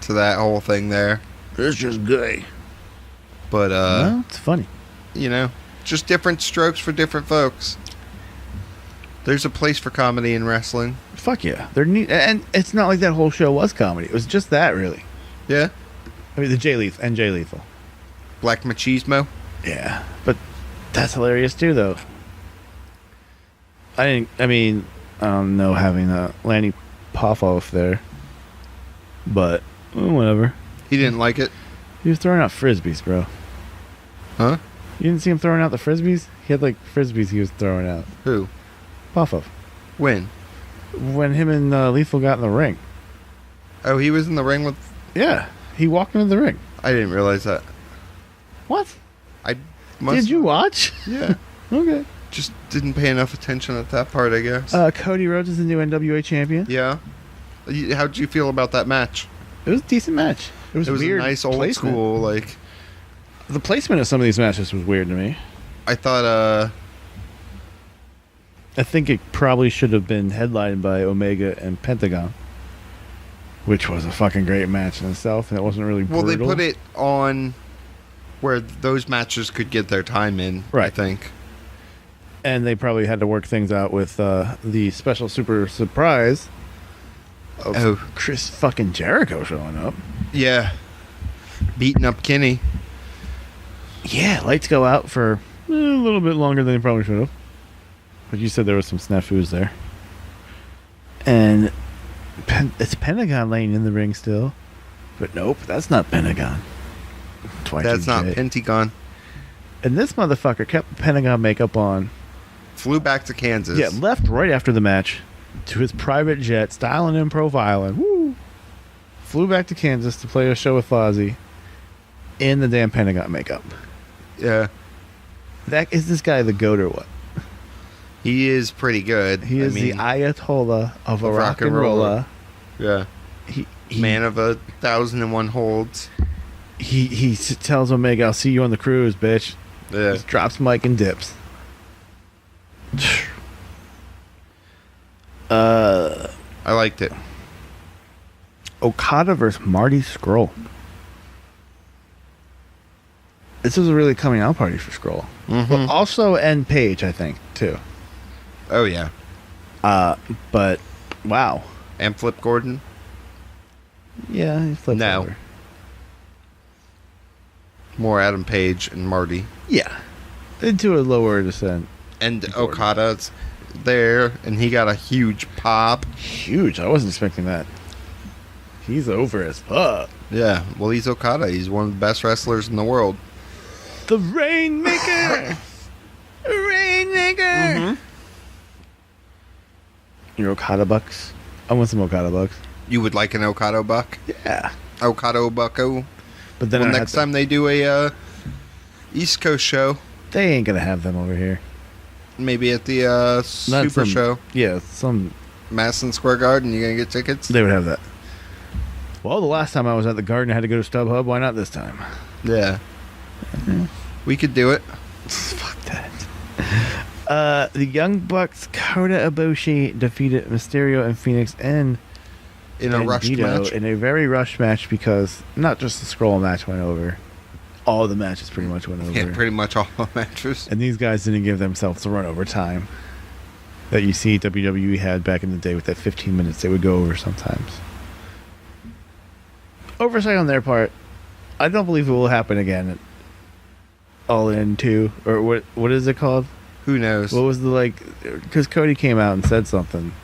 to that whole thing there. It's just gay. But no, it's funny. You know, just different strokes for different folks. There's a place for comedy in wrestling. Fuck yeah, and it's not like that whole show was comedy. It was just that, really. Yeah. I mean, the Jay Lethal. Black Machismo. Yeah, but that's hilarious too, though. I don't know having Lanny Poffo there, but whatever. He didn't like it. He was throwing out frisbees, bro. Huh? You didn't see him throwing out the frisbees? He had like frisbees he was throwing out. Who? Poffo. When? When him and Lethal got in the ring. Oh, he was in the ring with... Yeah, he walked into the ring. I didn't realize that. What? Did you watch? Yeah. Okay. Just didn't pay enough attention at that part, I guess. Cody Rhodes is the new NWA champion. Yeah. How did you feel about that match? It was a decent match. It was weird. A nice old placement. School, like... The placement of some of these matches was weird to me. I thought, I think it probably should have been headlined by Omega and Pentagon, which was a fucking great match in itself, and it wasn't really brutal. Well, they put it on where those matches could get their time in, right. I think. And they probably had to work things out with the special super surprise of Chris fucking Jericho showing up. Yeah. Beating up Kenny. Yeah, lights go out for a little bit longer than they probably should have. But you said there was some snafus there. And it's Pentagon laying in the ring still. But nope, that's not Pentagon. That's not Pentagon. And this motherfucker kept Pentagon makeup on. Flew back to Kansas. Yeah, left right after the match to his private jet, styling and profiling. Woo! Flew back to Kansas to play a show with Fozzy in the damn Pentagon makeup. Yeah. Is this guy the GOAT or what? He is pretty good. He is the Ayatollah of a rock and roller. Yeah. He Man of 1,001 holds. He tells Omega, "I'll see you on the cruise, bitch." Yeah. Just drops mic and dips. I liked it. Okada versus Marty Scurll. This was a really coming out party for Scurll. Mm-hmm. But also N Page, I think, too. Oh, yeah. But, wow. And Flip Gordon? Yeah, he flipped over. More Adam Page and Marty. Yeah. Into a lower descent. And Okada's there, and he got a huge pop. Huge. I wasn't expecting that. He's over as fuck. Yeah. Well, he's Okada. He's one of the best wrestlers in the world. The Rainmaker! Rainmaker! Mm-hmm. Your Okada bucks? I want some Okada bucks. You would like an Okada buck? Yeah. Okada bucko. But then next time they do a East Coast show, they ain't gonna have them over here. Maybe at the Super Show. Yeah, some Madison Square Garden. You gonna get tickets? They would have that. Well, the last time I was at the Garden, I had to go to StubHub. Why not this time? Yeah. Mm-hmm. We could do it. Fuck that. The Young Bucks, Kota Ibushi defeated Mysterio and Phoenix in a rushed match. In a very rushed match, because not just the Scroll match went over. All the matches pretty much went over. Yeah, pretty much all the matches. And these guys didn't give themselves a run over time that you see WWE had back in the day with that 15 minutes they would go over sometimes. Oversight on their part. I don't believe it will happen again at All In 2. Or what is it called? Who knows? What was the because Cody came out and said something.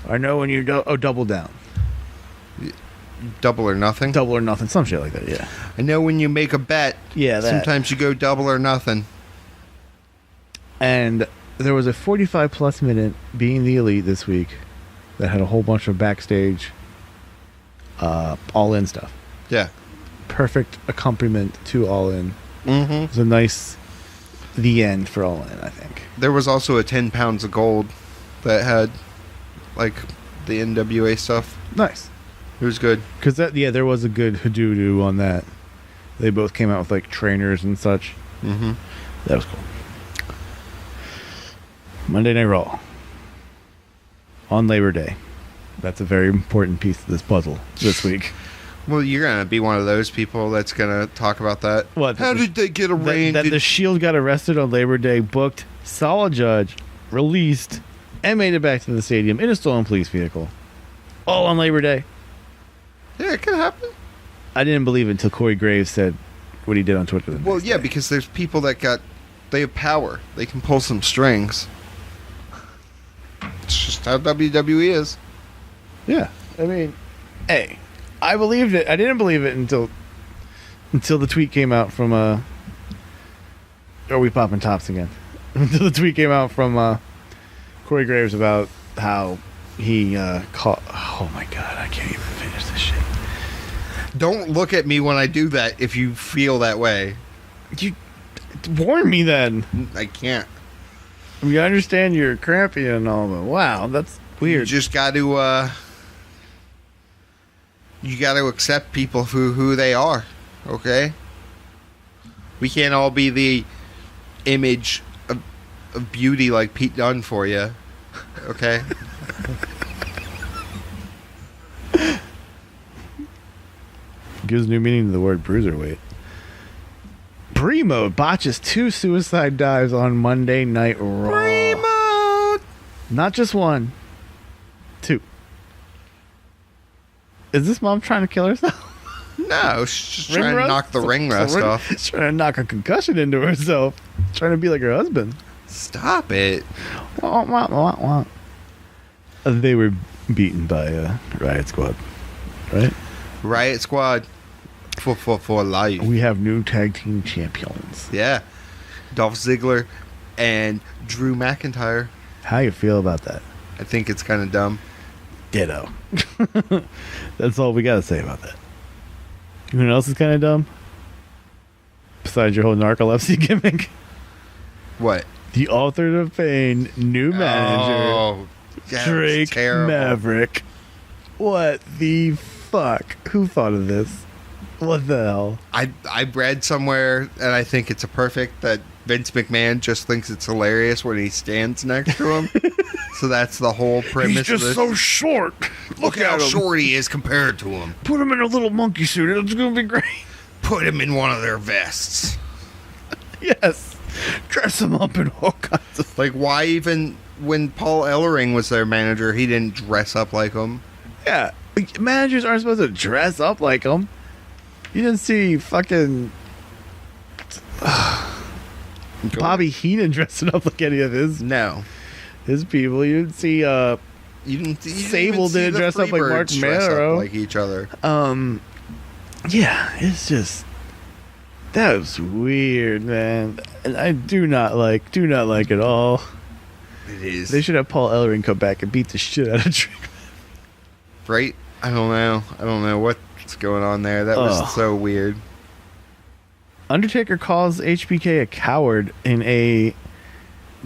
I know when you Double Down. Double or nothing? Double or nothing. Some shit like that, yeah. I know when you make a bet. Yeah, that. Sometimes you go double or nothing. And there was a 45-plus minute Being the Elite this week that had a whole bunch of backstage All In stuff. Yeah. Perfect accompaniment to All In. Mm-hmm. It was a nice the end for All In, I think. There was also a 10 pounds of gold that had the NWA stuff. Nice. It was good. Because there was a good hoodoodoo on that. They both came out with trainers and such. Mm-hmm. That was cool. Monday Night Raw. On Labor Day. That's a very important piece of this puzzle this week. Well, you're going to be one of those people that's going to talk about that. What? How did they get arraigned? That the Shield got arrested on Labor Day, booked, saw a judge, released, and made it back to the stadium in a stolen police vehicle. All on Labor Day. Yeah, it could happen. I didn't believe it until Corey Graves said what he did on Twitter. Well, yeah, because there's people that they have power. They can pull some strings. It's just how WWE is. Yeah. I mean, hey, I believed it. I didn't believe it until the tweet came out from Are we popping tops again? Until the tweet came out from Corey Graves about how he caught. Oh my god, I can't even finish this shit. Don't look at me when I do that if you feel that way. You warn me then. I can't. I mean, I understand you're crampy and all, but wow, that's weird. You just got to accept people for who they are, okay? We can't all be the image of beauty like Pete Dunne for you. Okay. Gives new meaning to the word bruiserweight. Primo botches 2 suicide dives on Monday Night Raw. Primo! Not just 1. 2. Is this mom trying to kill herself? No, she's just Ring trying to rust? knock the ring rust off. She's trying to knock a concussion into herself. Trying to be like her husband. Stop it. Wah, wah, wah, wah. They were beaten by Riot Squad. Right? Riot Squad. For life. We have new tag team champions. Yeah. Dolph Ziggler and Drew McIntyre. How you feel about that? I think it's kind of dumb. Ditto. That's all we got to say about that. You know what else is kind of dumb? Besides your whole narcolepsy gimmick? What? The Author of Pain new manager, Oh, yeah, Drake terrible. Maverick. What the fuck? Who thought of this? What the hell? I read somewhere, and I think it's a perfect that Vince McMahon just thinks it's hilarious when he stands next to him. So that's the whole premise He's just of this. so short. Look how short he is compared to him. Put him in a little monkey suit. It's going to be great. Put him in one of their vests. Yes. Dress him up in all kinds of... Like, why even when Paul Ellering was their manager, he didn't dress up like him? Yeah. Like, managers aren't supposed to dress up like him. You didn't see fucking Bobby Heenan dressing up like any of his people. You didn't see You didn't Sable even see didn't the dress up like Mark Freebirds dress up Mero. like each other. Yeah, it's just that was weird, man. And I do not like at all. It is. They should have Paul Ellering come back and beat the shit out of Drake. Right? I don't know what's going on there. That was so weird. Undertaker calls HBK a coward in a...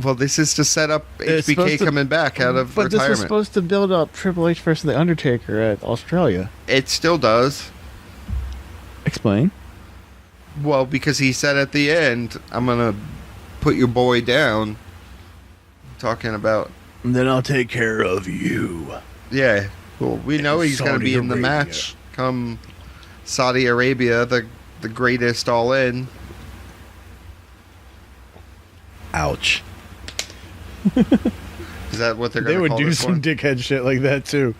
Well, this is to set up It's HBK supposed to- coming back out of But this was retirement. supposed to build up Triple H versus the Undertaker at Australia. It still does. Explain. Well, because he said at the end, I'm going to put your boy down. Talking about... And then I'll take care of you. Yeah. Well, we know he's going to Saudi be in the Arabia. match come Saudi Arabia, the greatest all in. Ouch. Is that what they're going They to would call do this some one? dickhead shit like that too.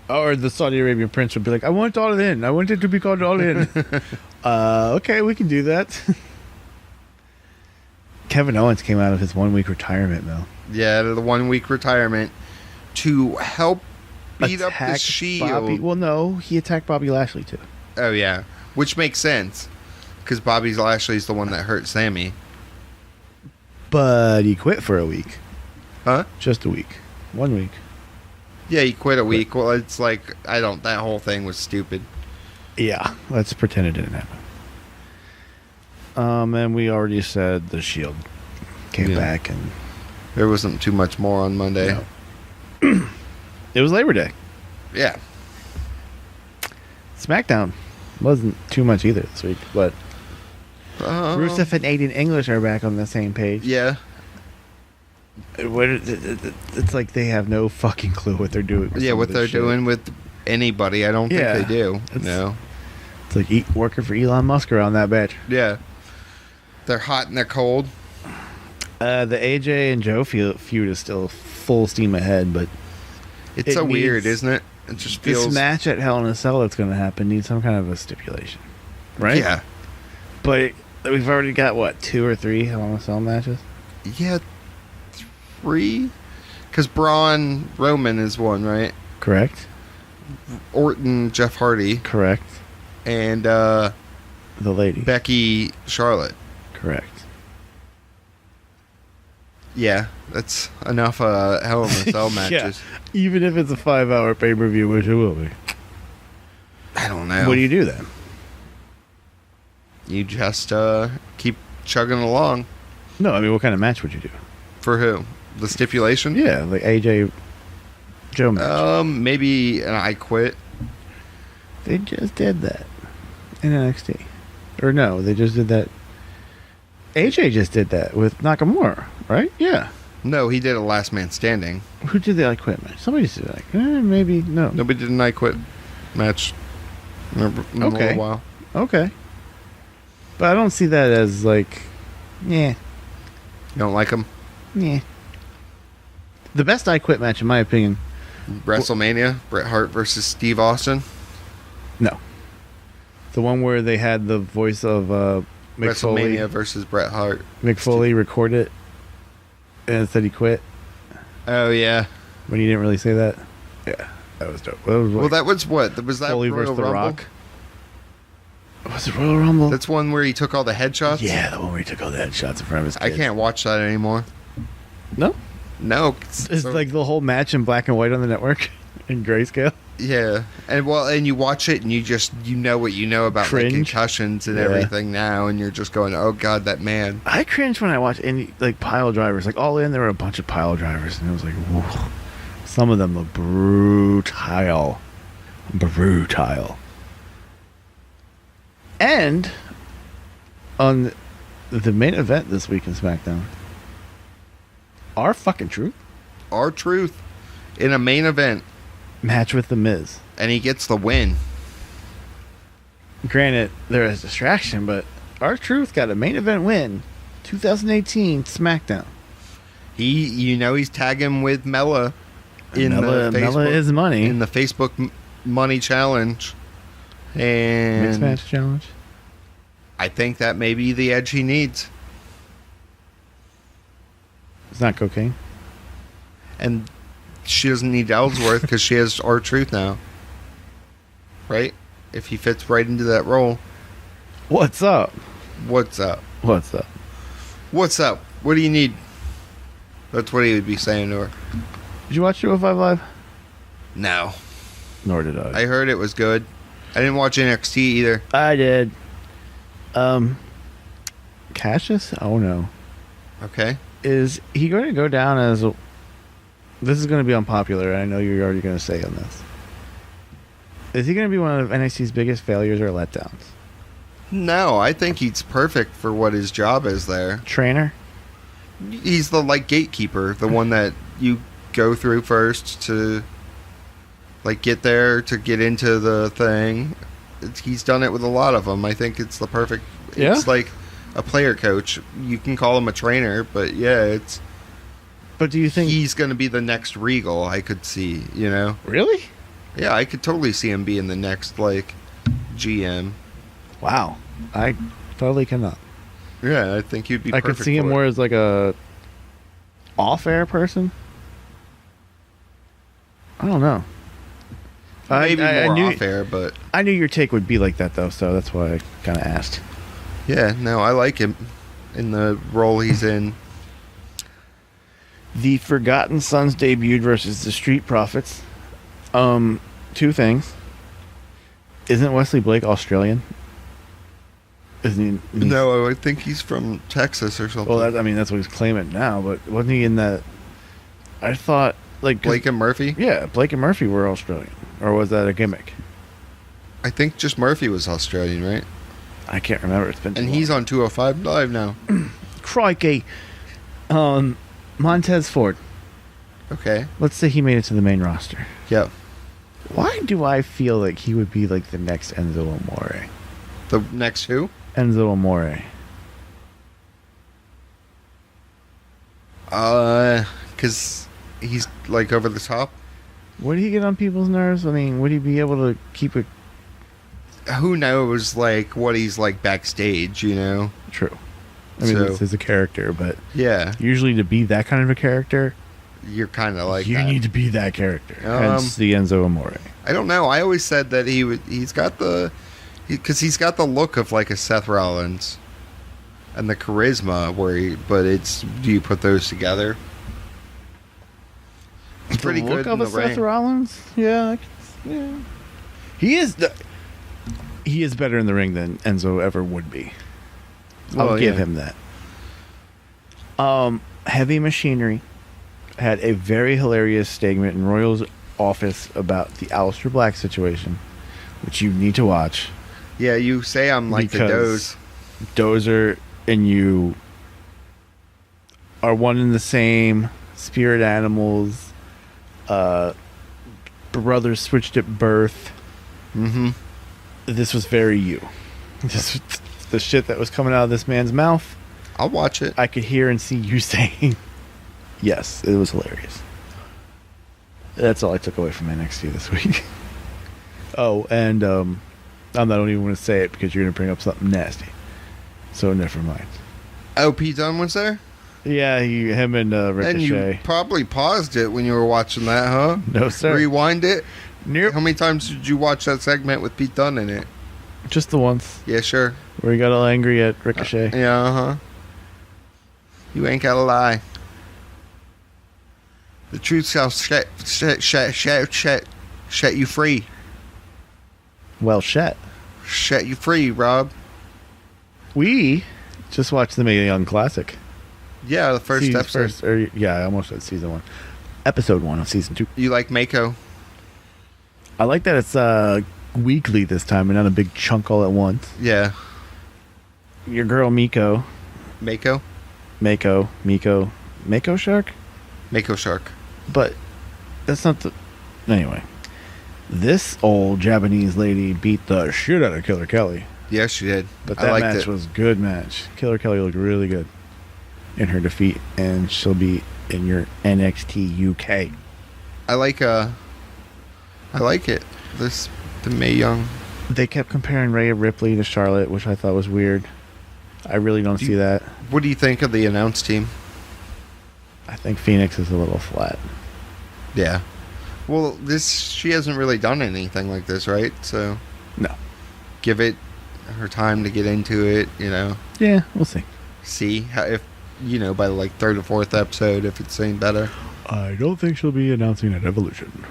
Or the Saudi Arabian prince would be like, I want All In. I want it to be called All In. Okay, we can do that. Kevin Owens came out of his 1 week retirement, though. Yeah, the 1 week retirement to help beat up the Attack Shield. Bobby. Well, no, he attacked Bobby Lashley too. Oh, yeah. Which makes sense. Because Bobby Lashley's the one that hurt Sammy. But he quit for a week. Huh? Just a week. 1 week. Yeah, he quit a week. Well, it's like, that whole thing was stupid. Yeah, let's pretend it didn't happen. And we already said the Shield came back, and There wasn't too much more on Monday. No. It was Labor Day. Yeah. SmackDown wasn't too much either this week, but Rusev and Aiden English are back on the same page. Yeah. It's like they have no fucking clue what they're doing. with Yeah, some what of they're this shit. doing with anybody, I don't think they do. No. It's like working for Elon Musk around that bitch. Yeah. They're hot and they're cold. The AJ and Joe feud is still full steam ahead, but It's It so weird, needs- isn't it? It just this feels... match at Hell in a Cell that's going to happen needs some kind of a stipulation, right? Yeah. But we've already got, what, 2 or 3 Hell in a Cell matches? Yeah, 3? Because Braun Roman is one, right? Correct. Orton, Jeff Hardy, Correct. and The lady. Becky, Charlotte. Correct. Yeah, that's enough Hell in a Cell matches. Yeah. Even if it's a 5-hour pay-per-view, which it will be. I don't know. What do you do then? You just keep chugging along. No, I mean, what kind of match would you do? For who? The stipulation? Yeah, like AJ Joe match. Maybe an I Quit. They just did that in NXT. Or no, they just did that. AJ just did that with Nakamura, right? Yeah. No, he did a last man standing. Who did the I Quit match? Somebody did like maybe no. Nobody did an I Quit match. Remember, in a little while. Okay. But I don't see that as like, yeah. You don't like him? Yeah. The best I Quit match, in my opinion. WrestleMania, Bret Hart versus Steve Austin. No. The one where they had the voice of Mick Foley. WrestleMania versus Bret Hart. Mick Foley record it and said he quit. Oh, yeah. When he didn't really say that. Yeah, that was dope. That was what? Was that Foley Royal versus The Rumble? Rock? Was it Royal Rumble? That's one where he took all the headshots? Yeah, the one where he took all the headshots in front of his kids. I can't watch that anymore. No? No. It's like the whole match in black and white on the network in grayscale. Yeah. And you watch it and you know what you know about like concussions and everything now, and you're just going, oh God, that man. I cringe when I watch any like pile drivers. Like All In, there were a bunch of pile drivers, and it was like, whoa. Some of them look brutal. And on the main event this week in SmackDown, our fucking truth. R-Truth in a main event Match with The Miz. And he gets the win. Granted, there is distraction, but R-Truth got a main event win. 2018 SmackDown. He's tagging with Mella in the Facebook. Mella is money. In the Facebook money challenge. And Mixed match challenge. I think that may be the edge he needs. It's not cocaine. And she doesn't need Ellsworth because she has R-Truth now. Right? If he fits right into that role. What's up? What's up? What's up? What's up? What do you need? That's what he would be saying to her. Did you watch 205 Live? No. Nor did I. I heard it was good. I didn't watch NXT either. I did. Cassius? Oh no. Okay. Is he going to go down as a... This is going to be unpopular. I know you're already going to say on this. Is he going to be one of NXT's biggest failures or letdowns? No, I think he's perfect for what his job is there. Trainer? He's the gatekeeper, the one that you go through first to get there to get into the thing. He's done it with a lot of them. I think it's the perfect. Yeah? It's like a player coach. You can call him a trainer, but yeah, it's. But do you think he's going to be the next Regal? I could see, Really? Yeah, I could totally see him being the next GM. Wow, I totally cannot. Yeah, I think he'd be. I could see him more as like a off-air person. I don't know. Maybe I more knew, off-air, but I knew your take would be like that though, so that's why I kind of asked. Yeah, no, I like him in the role he's in. The Forgotten Sons debuted versus the Street Profits. Two things. Isn't Wesley Blake Australian? Isn't he? No, I think he's from Texas or something. Well, that's what he's claiming now. But wasn't he in that? I thought Blake and Murphy. Yeah, Blake and Murphy were Australian, or was that a gimmick? I think just Murphy was Australian, right? I can't remember. It's been too and long. He's on 205 Live now. Crikey. Montez Ford. Okay. Let's say he made it to the main roster. Yep. Why do I feel like he would be like the next Enzo Amore? The next who? Enzo Amore. Because he's over the top. Would he get on people's nerves? I mean, would he be able to keep it? Who knows, what he's like backstage, True. I mean, this is a character, but yeah, usually to be that kind of a character, you're kind of like you that. need to be that character. Hence the Enzo Amore. I don't know. I always said that he's got the look of like a Seth Rollins, and the charisma do you put those together? It's pretty the look good of in a the ring. Seth Rollins. Yeah. He is better in the ring than Enzo ever would be. I'll give him that. Heavy Machinery had a very hilarious statement in Royal's office about the Aleister Black situation, which you need to watch. Yeah, you say I'm like the Doze. Dozer and you are one and the same. Spirit animals. Brothers switched at birth. Mm-hmm. This was very you. This, the shit that was coming out of this man's mouth. I'll watch it. I could hear and see you saying, yes, it was hilarious. That's all I took away from NXT this week. Oh, and I don't even want to say it because you're going to bring up something nasty. So never mind. Oh, Pete Dunne was there? Yeah, him and Ricochet. And you probably paused it when you were watching that, huh? No, sir. Rewind it? Nope. How many times did you watch that segment with Pete Dunne in it? Just the once. Yeah, sure. Where he got all angry at Ricochet. Yeah, uh-huh. You ain't gotta lie. The truth shall set you free. Well, shit. Set you free, Rob. We just watched the Mae Young Classic. Yeah, the first episode. I almost said season 1. Episode 1 of season 2. You like Mako? I like that it's weekly this time and not a big chunk all at once. Yeah. Your girl Mako Shark? Mako Shark. But that's not the... Anyway. This old Japanese lady beat the shit out of Killer Kelly. Yes, she did. But that match was a good match. Killer Kelly looked really good in her defeat, and she'll be in your NXT UK. I like it. The Mae Young. They kept comparing Rhea Ripley to Charlotte, which I thought was weird. I really don't see that. What do you think of the announce team? I think Phoenix is a little flat. Yeah. Well, she hasn't really done anything like this, right? So no. Give it her time to get into it, you know. Yeah, we'll see. See how, if by the third or fourth episode, if it's any better. I don't think she'll be announcing at Evolution.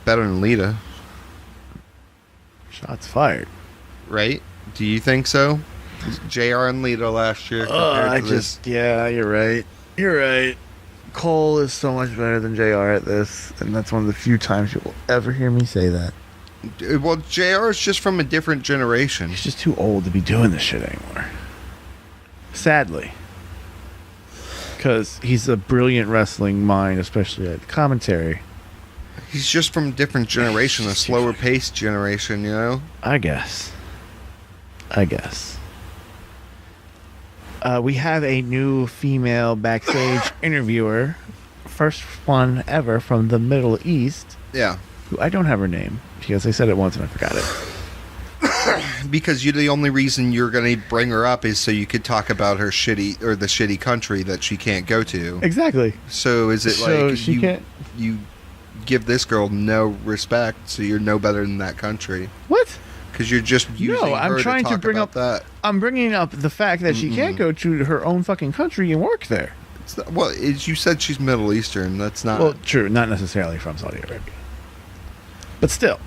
Better than Lita. Shots fired. Right? Do you think so? JR and Lita last year. Yeah, you're right. You're right. Cole is so much better than JR at this, and that's one of the few times you will ever hear me say that. Well, JR is just from a different generation. He's just too old to be doing this shit anymore. Sadly. Because he's a brilliant wrestling mind, especially at commentary. He's just from a different generation, a slower paced generation, you know? I guess. We have a new female backstage interviewer. First one ever from the Middle East. Yeah. Who I don't have her name because I said it once and I forgot it. Because the only reason you're going to bring her up is so you could talk about her the shitty country that she can't go to. Exactly. So is it you give this girl no respect, so you're no better than that country? What? Because you're just using her to bring up that. I'm bringing up the fact that she can't go to her own fucking country and work there. As you said, she's Middle Eastern. That's not... Well, true. Not necessarily from Saudi Arabia. But still.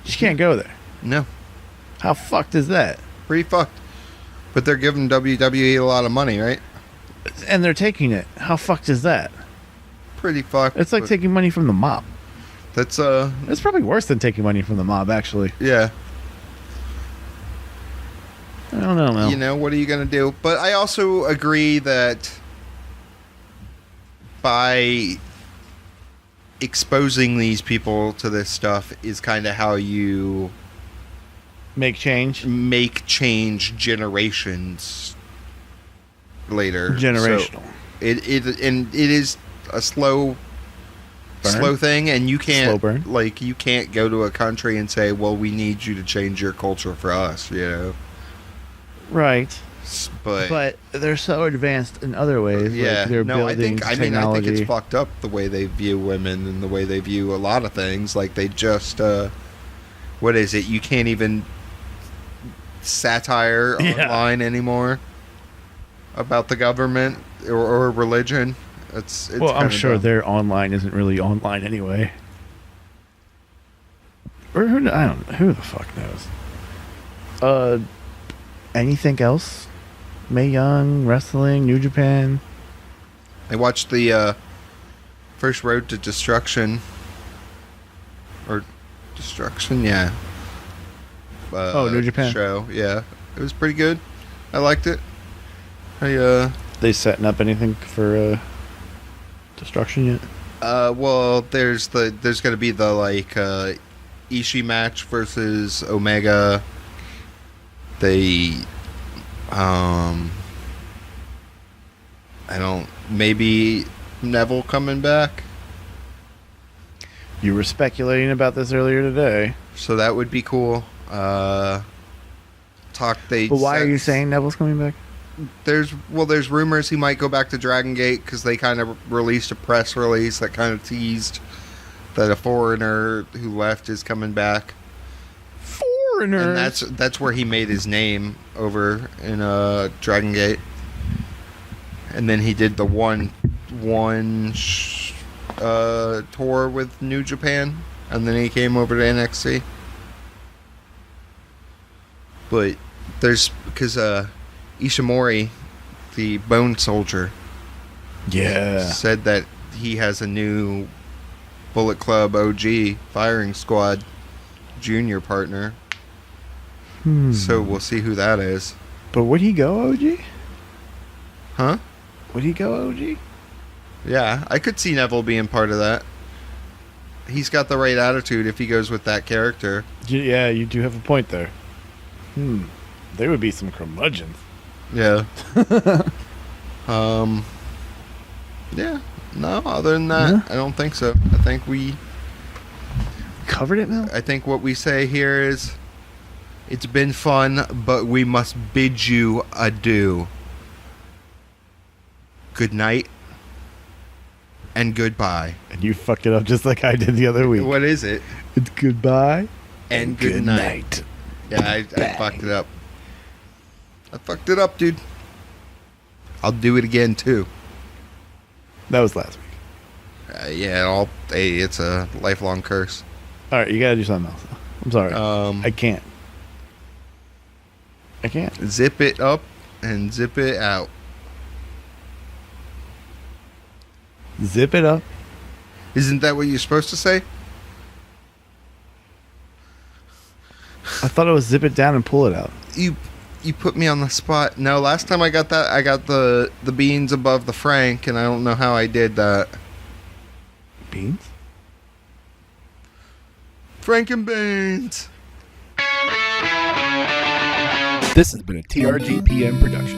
She can't go there. No. How fucked is that? Pretty fucked. But they're giving WWE a lot of money, right? And they're taking it. How fucked is that? Pretty fucked. It's like taking money from the mob. That's It's probably worse than taking money from the mob, actually. Yeah. I don't know, man. You know, what are you going to do? But I also agree that by exposing these people to this stuff is kind of how you make change generations later. Generational. So it is a slow thing, and you can't you can't go to a country and say, well, we need you to change your culture for us, you know. Right. But they're so advanced in other ways. Yeah. Like they're building technology. I think it's fucked up the way they view women and the way they view a lot of things. Like they just what is it? You can't even satire online anymore about the government or religion. It's well, I'm sure dumb. their online isn't really online anyway. Or I don't know. Who the fuck knows? Anything else? Mae Young, wrestling, New Japan. I watched the first Road to Destruction. Or Destruction, yeah. New Japan show, yeah. It was pretty good. I liked it. They setting up anything for destruction yet? Well, there's going to be the like Ishii match versus Omega. Maybe Neville coming back. You were speculating about this earlier today. So that would be cool. But why are you saying Neville's coming back? There's rumors he might go back to Dragon Gate because they kind of released a press release that kind of teased that a foreigner who left is coming back. Foreigner, and that's where he made his name over in Dragon Gate. And then he did the one tour with New Japan, and then he came over to NXT. But because Ishimori, the Bone Soldier, said that he has a new Bullet Club OG Firing Squad junior partner. So we'll see who that is. But would he go OG? Huh? Would he go OG? Yeah, I could see Neville being part of that. He's got the right attitude if he goes with that character. Yeah, you do have a point there. There would be some curmudgeons. Yeah. Yeah. No, other than that, I don't think so. I think we covered it now. I think what we say here is, it's been fun, but we must bid you adieu. Good night and goodbye. And you fucked it up just like I did the other week. What is it? It's goodbye and good night. Yeah, I fucked it up. I fucked it up, dude. I'll do it again, too. That was last week. It's a lifelong curse. All right, you gotta do something else. I'm sorry. I can't. Zip it up and zip it out. Zip it up. Isn't that what you're supposed to say? I thought it was zip it down and pull it out. You put me on the spot. No, last time I got that, I got the beans above the Frank, and I don't know how I did that. Beans? Frank and Beans. This has been a TRGPN production.